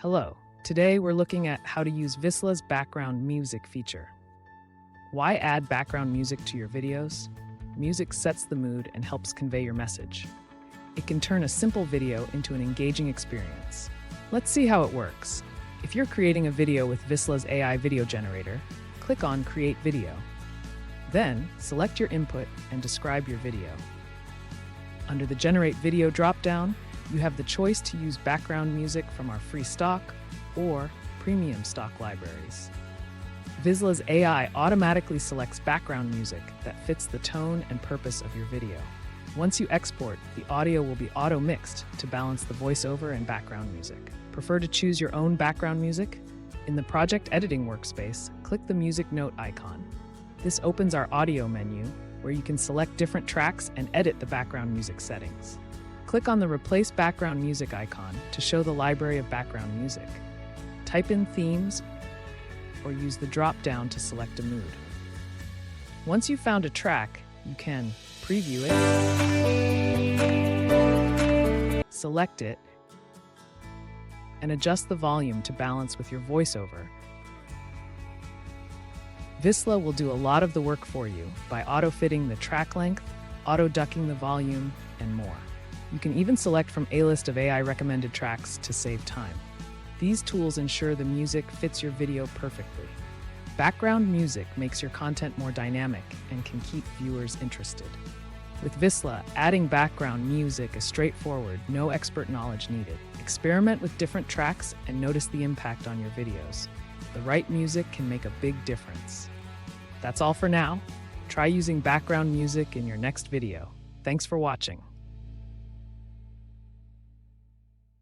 Hello. Today we're looking at how to use Visla's background music feature. Why add background music to your videos? Music sets the mood and helps convey your message. It can turn a simple video into an engaging experience. Let's see how it works. If you're creating a video with Visla's AI video generator, click on Create Video. Then, select your input and describe your video. Under the Generate Video dropdown, you have the choice to use background music from our free stock or premium stock libraries. Visla's AI automatically selects background music that fits the tone and purpose of your video. Once you export, the audio will be auto-mixed to balance the voiceover and background music. Prefer to choose your own background music? In the Project Editing workspace, click the Music Note icon. This opens our audio menu, where you can select different tracks and edit the background music settings. Click on the Replace Background Music icon to show the library of background music. Type in themes or use the drop-down to select a mood. Once you've found a track, you can preview it, select it, and adjust the volume to balance with your voiceover. Visla will do a lot of the work for you by auto-fitting the track length, auto-ducking the volume, and more. You can even select from a list of AI recommended tracks to save time. These tools ensure the music fits your video perfectly. Background music makes your content more dynamic and can keep viewers interested. With Visla, adding background music is straightforward, no expert knowledge needed. Experiment with different tracks and notice the impact on your videos. The right music can make a big difference. That's all for now. Try using background music in your next video. Thanks for watching.